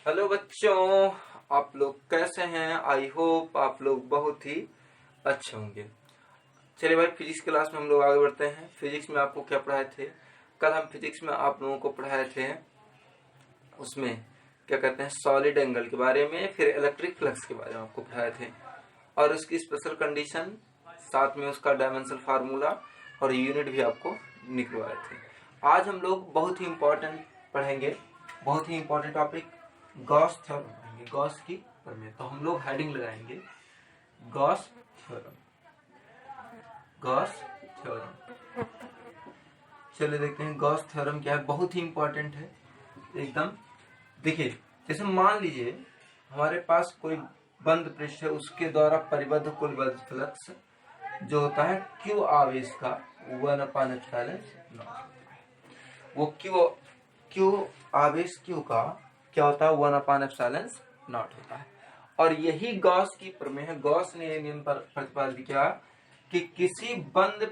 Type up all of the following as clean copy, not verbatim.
Hello बच्चों, आप लोग कैसे हैं? आई होप आप लोग बहुत ही अच्छे होंगे। चलिए भाई, फिजिक्स क्लास में हम लोग आगे बढ़ते हैं। फिजिक्स में आपको क्या पढ़ाए थे? कल हम फिजिक्स में आप लोगों को पढ़ाए थे, उसमें क्या कहते हैं, सॉलिड एंगल के बारे में, फिर इलेक्ट्रिक फ्लक्स के बारे में आपको पढ़ाए थे, और उसकी स्पेशल कंडीशन, साथ में उसका डायमेंशनल फार्मूला और यूनिट भी आपको निकलवाए थे। आज हम लोग बहुत ही इम्पोर्टेंट पढ़ेंगे, बहुत ही इम्पोर्टेंट टॉपिक, गॉस थ्योरम पढ़ेंगे, गॉस की प्रमेय। तो हम लोग हेडिंग लगाएंगे गॉस थ्योरम, गॉस थ्योरम। चलिए देखते हैं गॉस थ्योरम क्या है। बहुत ही इम्पोर्टेंट है एकदम। देखिए, जैसे मान लीजिए हमारे पास कोई बंद पृष्ठ है, उसके द्वारा परिबद्ध कुल बद्ध फ्लक्स जो होता है क्यू आवेश का 1/ε0। वो क्यू आवेश क्यू का क्या होता है, 1/ε0 होता है। और यही गॉस की प्रमेय है। गॉस ने यह नियम प्रतिपादित किया कि किसी बंद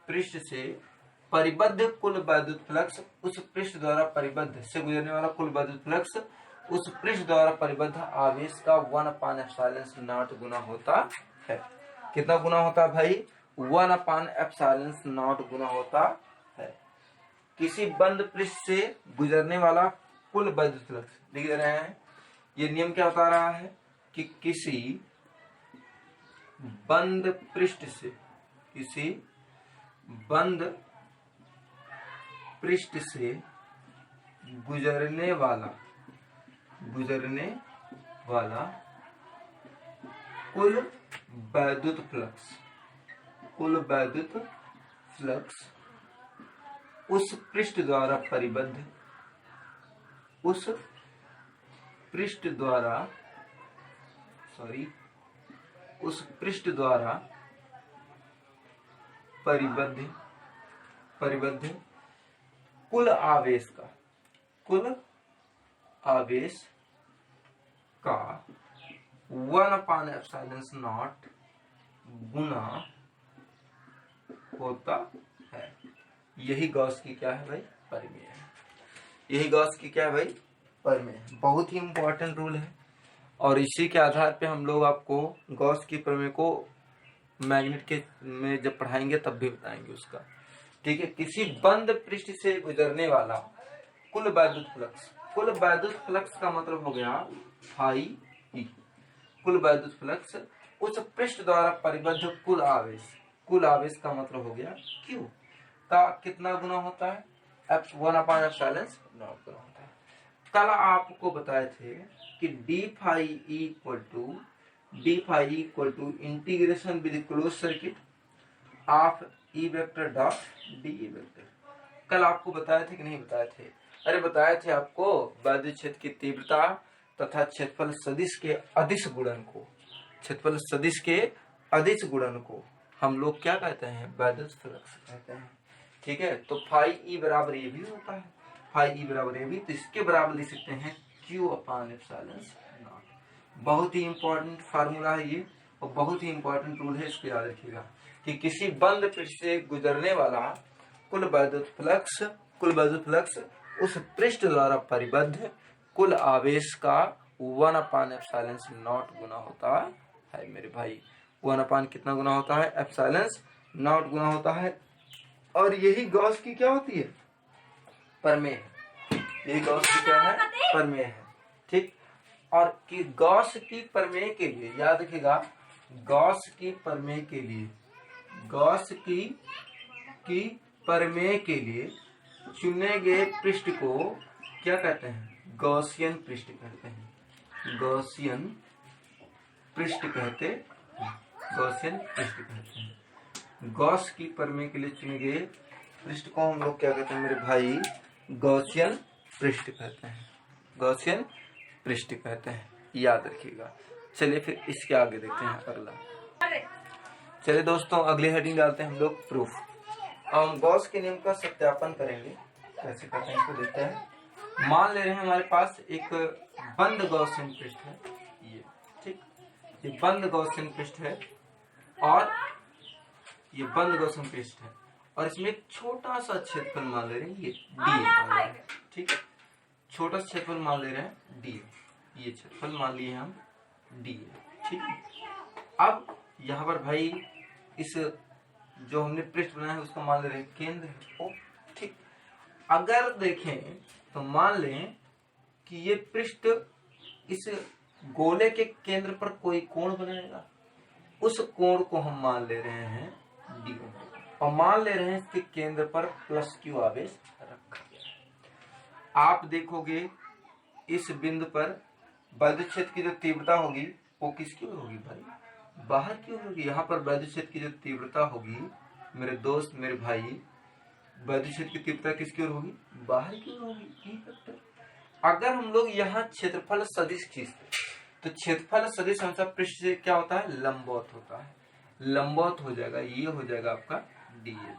पृष्ठ से परिबद्ध कुल वैद्युत फ्लक्स, उस पृष्ठ द्वारा परिबद्ध से गुजरने वाला कुल वैद्युत फ्लक्स उस पृष्ठ द्वारा परिबद्ध आवेश का 1/ε0 गुना होता है। कितना गुना होता है भाई? 1/ε0 गुना होता है। किसी बंद पृष्ठ से गुजरने वाला कुल वैद्युत फ्लक्स लिख रहे हैं। ये नियम क्या बता रहा है कि किसी बंद पृष्ठ से गुजरने वाला कुल वैद्युत फ्लक्स उस पृष्ठ द्वारा परिबद्ध कुल आवेश का 1/ε0 गुना होता है। यही गॉस की क्या है भाई? परिमेय है। यही गॉस की क्या है भाई? परिमेय है। बहुत ही इंपॉर्टेंट रूल है, और इसी के आधार पे हम लोग आपको गॉस की प्रमेय को मैग्नेट के में जब पढ़ाएंगे तब भी बताएंगे उसका। ठीक है। किसी बंद पृष्ठ से गुजरने वाला कुल वैद्युत फ्लक्स का मतलब हो गया फाई ई। कुल वैद्युत फ्लक्स उस पृष्ठ द्वारा परिबद्ध कुल आवेश का मतलब हो गया क्यू का कितना गुना होता है? 1/ε0 गुना होता है। कल आपको बताए थे कि D phi equal to integration with close circuit of E vector dot D vector. कल आपको बताए थे कि नहीं बताए थे? अरे बताए थे आपको। वैद्युत क्षेत्र की तीव्रता तथा क्षेत्रफल सदिश के अदिश गुणन को हम लोग क्या कहते हैं? वैद्युत फ्लक्स कहते हैं। ठीक है। तो फाई ई बराबर ये भी होता है, तो इसके बराबर लिख सकते हैं Q/ε0। बहुत ही इंपॉर्टेंट फार्मूला है ये, और बहुत ही इंपॉर्टेंट रूल है, इसको याद रखिएगा कि किसी बंद पृष्ठ से गुजरने वाला कुल वैद्युत फ्लक्स उस पृष्ठ द्वारा परिबद्ध कुल आवेश का 1/ε0 गुना होता है मेरे भाई। 1 कितना गुना होता है? ε0 गुना होता है। और यही गॉस की क्या होती है? प्रमेय है। यही गॉस की क्या है? प्रमेय है। ठीक। और कि गॉस की प्रमेय के लिए याद रखिएगा, गॉस की प्रमेय के लिए चुने गए पृष्ठ को क्या कहते हैं? गॉसियन पृष्ठ कहते हैं। गॉस की प्रमेय के लिए चुने गए पृष्ठ को हम लोग क्या कहते हैं मेरे भाई? गॉसियन पृष्ठ कहते हैं। याद रखिएगा। चलिए फिर इसके आगे देखते हैं अगला। चलिए दोस्तों, अगली हेडिंग डालते हैं हम लोग प्रूफ। हम गॉस के नियम का सत्यापन करेंगे। कैसे करते हैं इसको देखते हैं। मान ले रहे हैं हमारे पास एक बंद गॉसियन पृष्ठ है, ये ठीक। ये बंद गॉसियन पृष्ठ है, और इसमें एक छोटा सा क्षेत्रफल मान ले रहे हैं, ये डी ठीक है। छोटा सा क्षेत्रफल मान ले रहे हैं डी, ये क्षेत्रफल मान लिए हम डी, ठीक है। अब यहाँ पर भाई इस जो हमने पृष्ठ बनाया है उसका मान ले रहे हैं केंद्र, ओ ठीक। अगर देखें तो मान लें कि ये पृष्ठ इस गोले के केंद्र पर कोई कोण बनाएगा, उस कोण को हम मान ले रहे हैं डी और मान ले रहे हैं इसके केंद्र पर प्लस क्यू आवेश रखा गया है। आप देखोगे इस बिंदु पर वैद्युत क्षेत्र की जो तीव्रता होगी वो किसकी ओर होगी भाई, बाहर की ओर होगी। यहाँ पर वैद्युत क्षेत्र की जो तीव्रता होगी मेरे दोस्त मेरे भाई, वैद्युत क्षेत्र की तीव्रता किसकी ओर होगी, बाहर की ओर होगी। अगर हम लोग यहाँ क्षेत्रफल सदिश खींचते तो क्षेत्रफल सदिश हमेशा पृष्ठ से क्या होता है, लंबवत होता है, लंबवत हो जाएगा, ये हो जाएगा आपका डी ए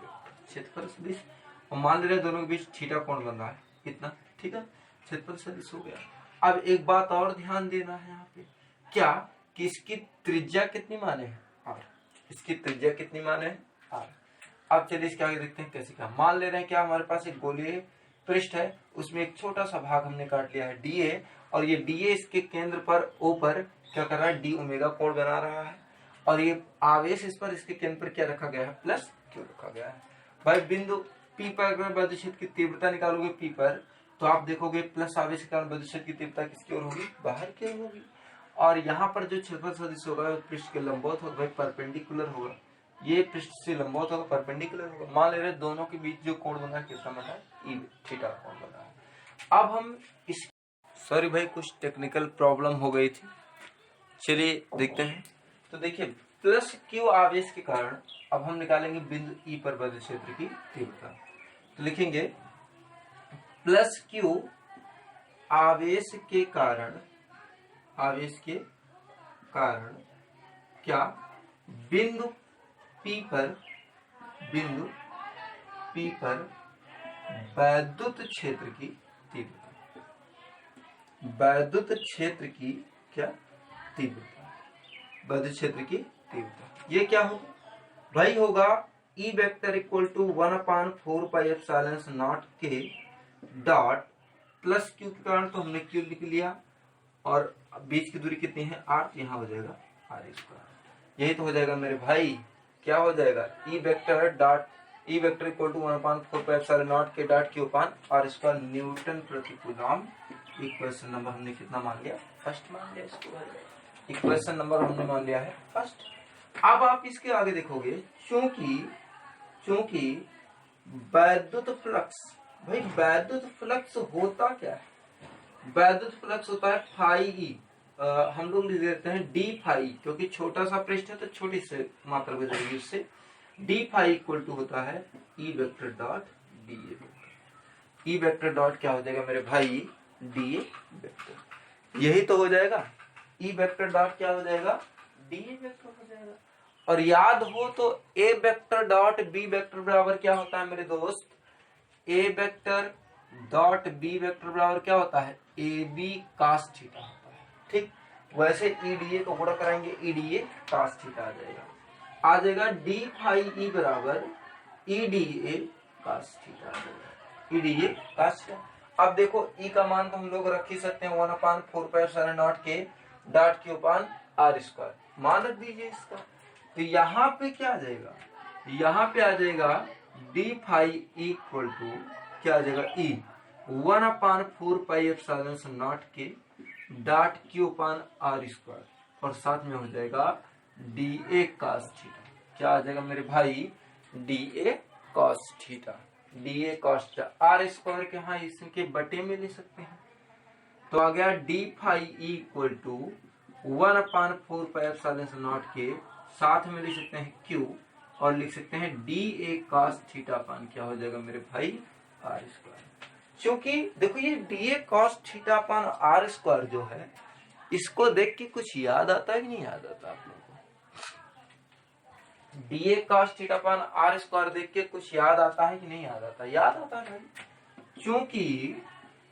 क्षेत्रफल सदिश। और मान ले रहे दोनों के बीच थीटा कोण बन रहा है कितना, ठीक है, क्षेत्रफल सदिश हो गया। अब एक बात और ध्यान देना है यहाँ पे, क्या कि इसकी त्रिज्या कितनी माने है आर, इसकी त्रिज्या कितनी माने है आर। अब चलिए इसके आगे देखते हैं कैसे क्या। मान ले रहे हैं क्या हमारे पास एक गोलीय पृष्ठ है, उसमें एक छोटा सा भाग हमने काट लिया है डी ए, और ये डी ए इसके केंद्र पर ओ पर क्या कर रहा है, डी ओमेगा कोण बना रहा है, और ये आवेश इस पर इसके केंद्र पर क्या रखा गया है, प्लस क्यू रखा गया है। भाई बिंदु पी पर अगर वैद्युत क्षेत्र की तीव्रता निकालोगे पी पर, तो आप देखोगे प्लस आवेश के कारण वैद्युत क्षेत्र की तीव्रता किसकी ओर होगी, बाहर की ओर होगी। और यहाँ पर जो क्षेत्रफल सदिश होगा पृष्ठ के लंबवत होगा, परपेंडिकुलर होगा, ये पृष्ठ से लंबवत होगा, परपेंडिकुलर होगा। मान ले रहे दोनों के बीच जो कोण बना है कितना बना है, ई थीटा कोण बना है। अब हम इस, सॉरी भाई कुछ टेक्निकल प्रॉब्लम हो गई थी, चलिए देखते हैं। तो देखिए प्लस क्यू आवेश के कारण अब हम निकालेंगे बिंदु ई पर वैद्युत क्षेत्र की तीव्रता। तो लिखेंगे प्लस क्यू आवेश के कारण, आवेश के कारण क्या बिंदु पी पर, बिंदु पी पर वैद्युत क्षेत्र की तीव्रता, वैद्युत क्षेत्र की क्या तीव्रता, वैद्युत क्षेत्र की तीव्रता। ये क्या होगा भाई, होगा E vector equal to 1/4 pi epsilon naught के डॉट प्लस क्यू के कारण तो हमने क्यू लिख लिया, और बीच की दूरी कितनी है आर, यहाँ हो जाएगा आर स्क्वायर। यही तो हो जाएगा मेरे भाई, क्या हो जाएगा E vector dot E vector equal to 1/4 pi epsilon naught के dot Q upon are square newton प्रति कूलम। इक्वेशन नंबर हमने कितना मान लिया, फर्स्ट मान लिया इसको, इक्वेशन नंबर हमने मान लिया है फर्स्ट। अब आप इसके आगे देखोगे, चूंकि वैद्युत फ्लक्स, भाई वैद्युत फ्लक्स होता क्या है, वैद्युत फ्लक्स होता है फाई ई, हम लोग लिख देते हैं डी फाई, क्योंकि छोटा सा पृष्ठ है तो छोटी से मात्रा गुजरेगी उससे। डी फाई इक्वल टू होता है ई vector dot D A vector. E vector dot क्या हो जाएगा मेरे भाई, डी ए वेक्टर, यही तो हो जाएगा। ई वेक्टर डॉट क्या हो जाएगा, डी ए वेक्टर हो जाएगा। और याद हो तो ए वेक्टर डॉट बी वेक्टर बराबर क्या होता है मेरे दोस्त, ए वेक्टर डॉट बी वेक्टर बराबर क्या होता है, ए बी कास थीटा होता है, ठीक। वैसे ईडीए को गुणा कराएंगे, ईडीए कास थीटा आ जाएगा डी फाई ई बराबर ईडीए कास थीटा आ जाएगा, ईडीए कास थीटा। अब देखो ई का मान तो हम लोग रख ही सकते हैं 1/4 पाई एप्सिलॉन नॉट के dot Q upon are square, मान रख दीजिए इसका। तो यहाँ पे क्या आ जाएगा, यहाँ पे आ जाएगा डी फाई इक्वल टू क्या आ जाएगा, ई 1/4 पाई एप्सिलॉन नॉट के dot Q upon are square, और साथ में हो जाएगा डी ए कॉस थीटा। क्या आ जाएगा मेरे भाई, D A cos theta, D A cos theta. R square के यहाँ इसके बटे में ले सकते हैं, तो आ गया D phi equal to 1/4 pi epsilon naught के साथ में लिख सकते हैं क्यू, और लिख सकते हैं डी ए कॉस थीटा पान क्या हो जाएगा मेरे भाई, आर स्क्वायर। क्योंकि देखो ये डी ए कॉस थीटा पान आर स्क्वायर जो है, इसको देख के कुछ याद आता है कि नहीं याद आता आप लोगों को, डी ए कॉस थीटा पान आर स्क्वायर देख के कुछ याद आता है कि नहीं याद आता, याद आता है भाई। क्योंकि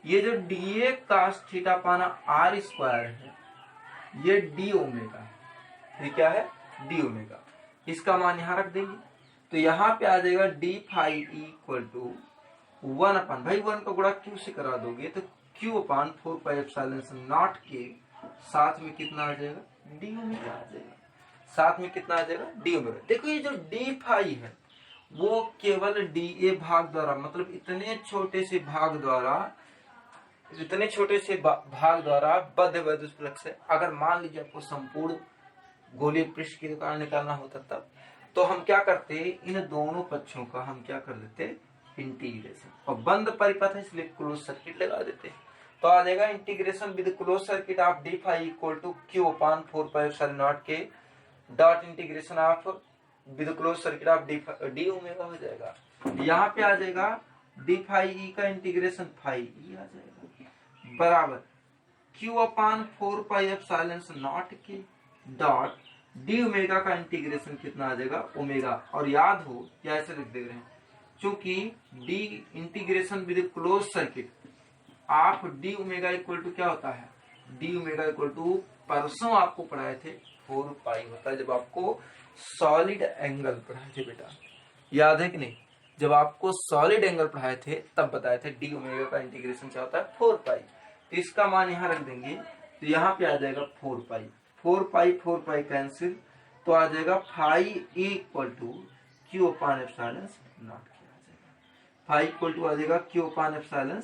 ये जो डी ए कॉस थीटा पान आर स्क्वायर है, ये डी ओमेगा है, ये क्या है, डी ओमेगा। इसका मान यहाँ रख देंगे, तो यहाँ पे आ जाएगा डी फाई इक्वल टू 1 भाई 1 का गुणा क्यू से करा दोगे तो Q/4πε0 के साथ में कितना आ जाएगा, डी ओमेगा आ जाएगा। साथ में कितना आ जाएगा, डी ओमेगा। देखो ये जो डी फाई है वो केवल डी ए भाग द्वारा, मतलब इतने छोटे से भाग द्वारा बद्ध वैद्युत फ्लक्स है। अगर मान लीजिए आपको संपूर्ण गोलीय पृष्ठ के कारण निकालना होता तब तो हम क्या करते, इन दोनों पक्षों का हम क्या कर देते, इंटीग्रेशन। और बंद परिपथ है इसलिए क्लोज सर्किट लगा देते। तो आ जाएगा integration with close circuit of D phi equal to Q/4πε0 के dot integration of with close circuit of D omega हो जाएगा। यहाँ पे आ जाएगा डी फाई ई का इंटीग्रेशन फाई ई आ जाएगा बराबर Q/4πε0 के डॉट डी ओमेगा का इंटीग्रेशन कितना आ जाएगा, ओमेगा। और याद हो क्या ऐसे लिख दे रहे हैं, चूंकि D integration with close circuit आप डी ओमेगा इक्वल टू क्या होता है, डी ओमेगा इक्वल टू परसों आपको पढ़ाए थे 4 पाई होता है जब आपको सॉलिड एंगल पढ़ाए थे बेटा, याद है कि नहीं। जब आपको सॉलिड एंगल पढ़ाए थे तब बताए थे डी ओमेगा का इंटीग्रेशन क्या होता है, 4 पाई। तो इसका मान यहाँ रख देंगे तो यहाँ पे आ जाएगा 4 पाई। 4 पाई कैंसिल, तो आ जाएगा phi equal to Q/ε0 phi equal to आ जाएगा Q/ε0।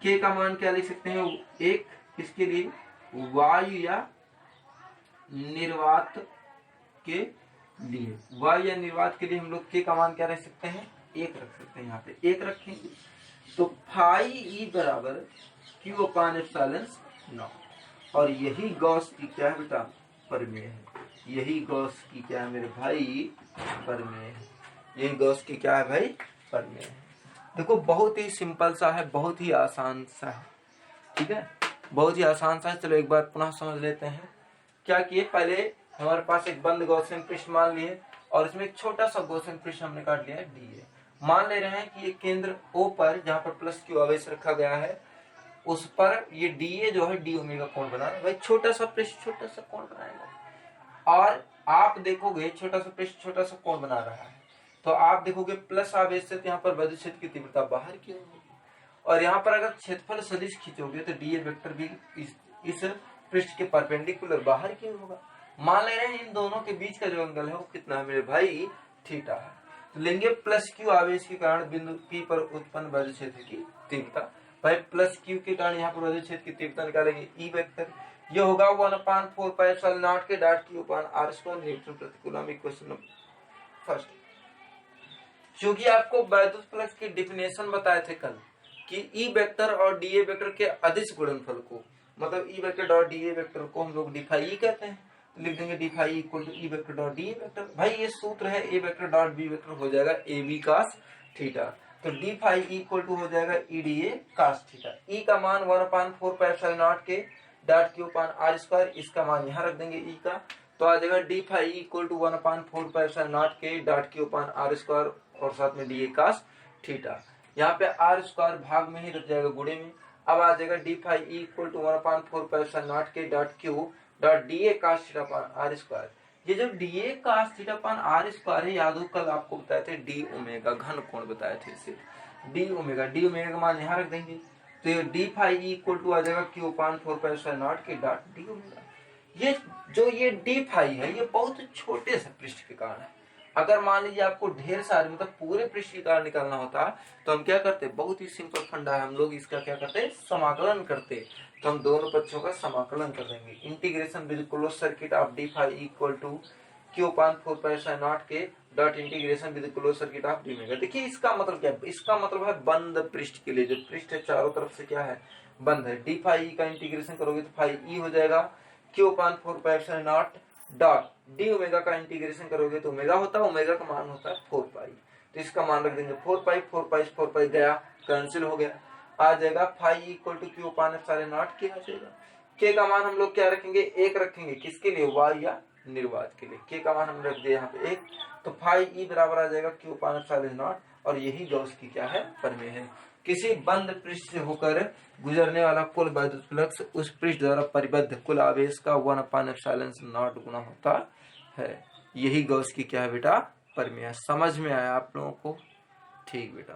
के का मान क्या लिख सकते हैं, एक किसके लिए, वायु या निर्वात के लिए। वायु या निर्वात के लिए हम लोग के का मान क्या रख सकते हैं, एक रख सकते हैं। यहाँ पे एक रखेंगे तो फाई ई बराबर Q/ε0। और यही गॉस की क्या है बेटा, प्रमेय है। यही गॉस की क्या है मेरे भाई, प्रमेय है। यही गॉस की क्या है भाई, प्रमेय है। देखो बहुत ही सिंपल सा है, बहुत ही आसान सा है, ठीक है, बहुत ही आसान सा है। चलो एक बार पुनः समझ लेते हैं। क्या किए, पहले हमारे पास एक बंद गॉसियन पृष्ठ मान लिए और इसमें एक छोटा सा गॉसियन पृष्ठ हमने काट लिया है डी ए। मान ले रहे हैं कि ये केंद्र ओ पर जहां पर प्लस क्यू आवेश रखा गया है उस पर ये डी ए जो है डी ओमेगा कोण बना रहा है। भाई छोटा सा पृष्ठ छोटा सा कोण बनाएगा और आप देखोगे छोटा सा पृष्ठ छोटा सा कोण बना रहा है तो आप देखोगे प्लस आवेश से यहाँ पर वैद्युत क्षेत्र की तीव्रता बाहर की होगी। और यहाँ पर अगर क्षेत्रफल सदिश खींचोगे तो डी ए वेक्टर भी इस पृष्ठ के परपेंडिकुलर बाहर की होगा। मान ले रहे हैं इन दोनों के बीच का जो एंगल है वो कितना है मेरे भाई, थीटा है। तो लेंगे प्लस क्यू आवेश के कारण बिंदु पी पर उत्पन्न वैद्युत क्षेत्र की तीव्रता। भाई प्लस क्यू के कारण यहाँ पर वैद्युत क्षेत्र की तीव्रता निकालेंगे ई वेक्टर, ये होगा 1/4πε0 के डॉट Q/r² न्यूटन प्रति कूलम। इक्वेशन फर्स्ट, क्योंकि आपको वैद्युत फ्लक्स की डिफिनेशन बताए थे कल कि ई वेक्टर और डी ए वेक्टर के अदिश गुणनफल को, मतलब ई vector dot D A vector को हम लोग डी फाई ई कहते हैं। तो लिख देंगे D phi equal to E vector dot D A vector. भाई ये सूत्र है A vector dot B vector हो जाएगा ए बी कास थीटा। तो डी फाई इक्वल टू हो जाएगा E D A cos theta. ई का मान 1/4πε0 के डॉट Q/r², इसका मान यहाँ रख देंगे ई का। तो आ जाएगा डी फाई इक्वल टू 1/4πε0 के डॉट Q/r² और साथ में डी ए कास थीटा। यहाँ पे r² भाग में ही रख जाएगा गुणे में। अब आ जाएगा डी फाई इक्वल टू 1/4πε0 के dot Q dot D A cos theta upon r²। ये जो D A cos theta upon r² है, याद हो कल आपको बताए थे डी ओमेगा घन कोण बताए थे इसे, डी ओमेगा का मान यहाँ रख देंगे। तो ये डी फाई इक्वल टू आ जाएगा Q/4πε0 के डॉट डी ओमेगा। ये जो ये डी फाई है ये बहुत छोटे से पृष्ठ के कारण है। अगर मान लीजिए आपको ढेर सारे मतलब पूरे पृष्ठ के कारण निकालना होता तो हम क्या करते, बहुत ही सिंपल फंडा है, हम लोग इसका क्या करते, समाकलन करते। तो हम दोनों पक्षों का समाकलन कर देंगे। Integration with close circuit of D phi equal to Q/4πε0 के dot integration with close circuit of D omega. देखिए इसका मतलब क्या है, इसका मतलब है बंद पृष्ठ के लिए जो पृष्ठ है चारों तरफ से क्या है, बंद है। डी फाई का इंटीग्रेशन करोगे तो फाई ई हो जाएगा Q/4πε0 डॉट डी ओमेगा का इंटीग्रेशन करोगे तो ओमेगा होता है, ओमेगा का मान होता है 4 पाई। तो इसका मान रख देंगे 4 पाई गया, कैंसिल हो गया। आ जाएगा फाई इक्वल टू Q/ε0 के आ जाएगा। के का मान हम लोग क्या रखेंगे, एक रखेंगे, किसके लिए, वायु या निर्वात के लिए। के का मान हम रख दिए यहाँ पे एक, तो फाई ई बराबर आ जाएगा Q/ε0। और यही गॉस की क्या है, प्रमेय है। किसी बंद पृष्ठ से होकर गुजरने वाला कुल वैद्युत फ्लक्स उस पृष्ठ द्वारा परिबद्ध कुल आवेश का 1/ε0 गुना होता है। यही गॉस की क्या है बेटा, प्रमेय है। समझ में आया आप लोगों को, ठीक बेटा।